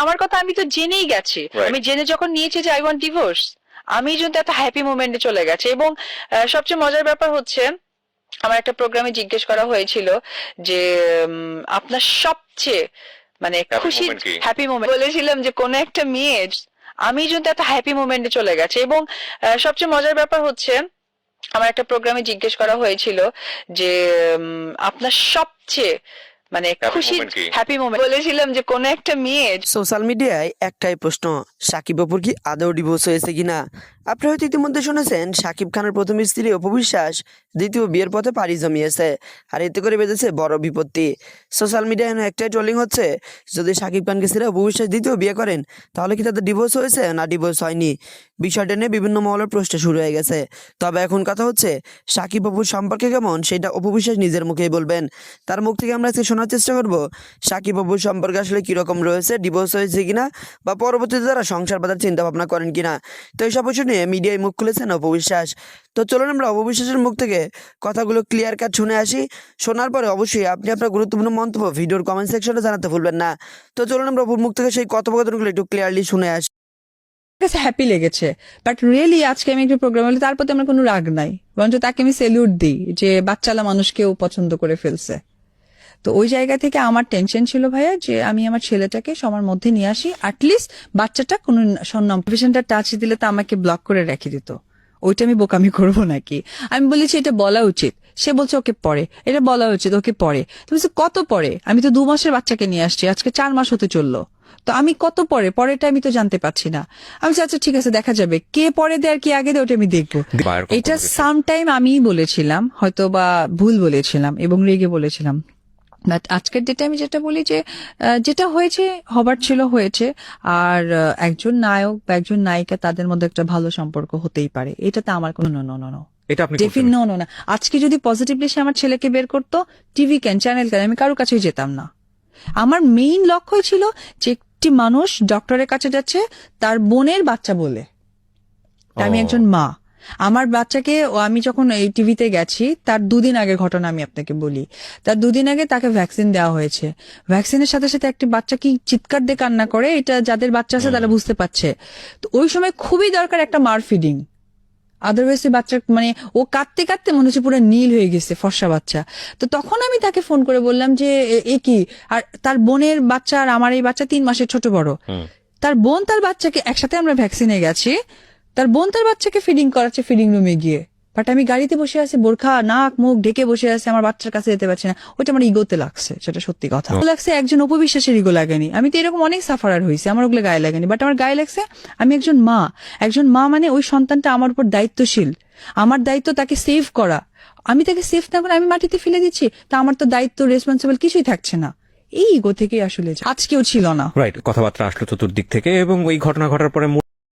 আমার কথা আমি তো জেনেই গেছি, আমি জেনে যখন নিয়েছি যে আই ওয়ান্ট ডিভোর্স, আমি কিন্তু একটা হ্যাপি মোমেন্টে চলে গেছে। এবং সবচেয়ে মজার ব্যাপার হচ্ছে, আমার একটা প্রোগ্রামে জিজ্ঞেস করা হয়েছিল যে আপনার সবচেয়ে মানে খুশি হ্যাপি মোমেন্ট, বলেছিলাম যে কোন একটা মেয়ে, আমি কিন্তু একটা হ্যাপি মোমেন্টে চলে গেছে। এবং সবচেয়ে মজার ব্যাপার হচ্ছে, আমার একটা প্রোগ্রামে জিজ্ঞেস করা হয়েছিল যে আপনার সবচেয়ে মানে খুশি হ্যাপি মোমেন্ট, বলেছিলাম যে কোন একটা মেয়ে। সোশ্যাল মিডিয়ায় একটাই প্রশ্ন, সাকিব অপুর কি আদৌ ডিভোর্স হয়েছে কিনা? আপনি হয়তো ইতিমধ্যে শুনেছেন সাকিব খানের প্রথম স্ত্রী অপু বিশ্বাস দ্বিতীয় বিয়ের পথে পাড়ি জমিয়েছে, আর এতে করে বেঁধেছে বড় বিপত্তি। সোশ্যাল মিডিয়ায় একটাই ট্রোলিং হচ্ছে, যদি সাকিব খানকে ছেড়ে অপু বিশ্বাস দ্বিতীয় বিয়ে করেন তাহলে কি তাদের ডিভোর্স হয়েছে না ডিভোর্স হয়নি। বিষয়টা নিয়ে বিভিন্ন মহলের প্রশ্ন শুরু হয়ে গেছে। তবে এখন কথা হচ্ছে সাকিব অপুর সম্পর্কে কেমন সেটা অপু বিশ্বাস নিজের মুখেই বলবেন। তার মুখ থেকে আমরা আজকে শোনার চেষ্টা করব সাকিব অপুর সম্পর্কে আসলে কিরকম রয়েছে, ডিভোর্স হয়েছে কিনা, বা পরবর্তীতে তারা সংসার বাঁধার চিন্তা ভাবনা করেন কিনা। তো এইসব বিষয় নিয়ে মিডিয়ায় মুখ খুলেছেন অপু বিশ্বাস। তো চলুন আমরা অপু বিশ্বাসের মুখ থেকে কথাগুলো ক্লিয়ার কাট শুনে আসি। শোনার পরে অবশ্যই আপনি আপনার গুরুত্বপূর্ণ মন্তব্য ভিডিওর কমেন্ট সেকশনে জানাতে ভুলবেন না। তো চলুন আমরা অপুর মুখ থেকে সেই কথোপকথনগুলো একটু ক্লিয়ারলি শুনে আসি। কাছে হ্যাপি লেগেছে, বাট রিয়েলি আজকে আমি একটা প্রোগ্রাম হলে তার প্রতি আমার কোনো রাগ নাই, বরঞ্চ তাকে আমি সেলিউট দিই যে বাচ্চালা মানুষকেও পছন্দ করে ফেলছে। তো ওই জায়গা থেকে আমার টেনশন ছিল ভাইয়া যে আমি আমার ছেলেটাকে সবার মধ্যে নিয়ে আসি, অ্যাটলিস্ট বাচ্চাটা কোনো পেশেন্টটা টাচ দিলে তো আমাকে ব্লক করে রেখে দিত, ওইটা আমি বোকামি করবো নাকি। আমি বলেছি এটা বলা উচিত, সে বলছে ওকে পরে, এটা বলা উচিত ওকে পরে। তো বলছে কত পরে, আমি তো 2 মাসের বাচ্চাকে নিয়ে আসছি, আজকে 4 মাস হতে চললো, তো আমি কত পরে, পরেটা আমি তো জানতে পারছি না। আমি আচ্ছা ঠিক আছে দেখা যাবে, কে পরে দেয় আর কে আগে দেয় ওটা আমি দেখবো। এটা সামটাইম আমিই বলেছিলাম, হয়তো বা ভুল বলেছিলাম এবং রেগে বলেছিলাম। বাট আজকের ডেটে আমি যেটা বলি যে যেটা হয়েছে হবার ছিল হয়েছে, আর একজন নায়ক বা একজন নায়িকা তাদের মধ্যে একটা ভালো সম্পর্ক হতেই পারে, এটাতে আমার কোনো না। আজকে যদি পজিটিভলি সে আমার ছেলেকে বের করতো, টিভি কেন চ্যানেল কেন, আমি কারোর কাছেই যেতাম না। আমার মেইন লক্ষ্যই ছিল যে একটি মানুষ ডক্টরের কাছে যাচ্ছে তার বোনের বাচ্চা বলে, আমি একজন মা, আমার বাচ্চাকে আমি যখন এই টিভিতে গেছি তার 2 দিন আগের ঘটনা আমি আপনাকে বলি। তার 2 দিন আগে তাকে ভ্যাকসিন দেওয়া হয়েছে, ভ্যাকসিনের সাথে সাথে একটি বাচ্চা কি চিৎকার দিয়ে কান্না করে, এটা যাদের বাচ্চা আছে তারা বুঝতে পারছে। তো ওই সময় খুবই দরকার একটা মার ফিডিং, আদারওয়াইজ বাচ্চা মানে ও কাঁদতে কাঁদতে মনে হচ্ছে পুরো নীল হয়ে গেছে, ফর্সা বাচ্চা। তো তখন আমি তাকে ফোন করে বললাম যে এ কি, আর তার বোনের বাচ্চা আর আমার এই বাচ্চা 3 মাসের ছোট বড়। তার বোন তার বাচ্চাকে একসাথে, আমরা ভ্যাকসিনে গেছি, তার বোন তার বাচ্চাকে ফিডিং করাচ্ছে ফিডিং রুমে গিয়ে, বাট আমি গাড়িতে বসে আছি, বোরখা নাক মুখ ঢেকে বসে আছে, আমার বাচ্চার কাছে যেতে পারছি না। ওইটা আমার ইগোতে লাগছে, সেটা সত্যি কথা লাগছে। একজন অপু বিশ্বাসের ইগো লাগেনি, আমি তো এরকম অনেক সাফারার হয়েছি, আমার ওগুলো গায়ে লাগেনি, বাট আমার গায়ে লাগছে আমি একজন মা মানে ওই সন্তানটা আমার উপর দায়িত্বশীল, আমার দায়িত্ব তাকে সেভ করা। আমি তাকে সেভ না করে আমি মাটিতে ফেলে দিচ্ছি, তা আমার তো দায়িত্ব রেসপন্সিবল কিছুই থাকছে না। এই ইগো থেকে আসলে আজকেও ছিল না। রাইট, কথাবার্তা আসলো চতুর্দিক থেকে এবং এই ঘটনা ঘটার পরে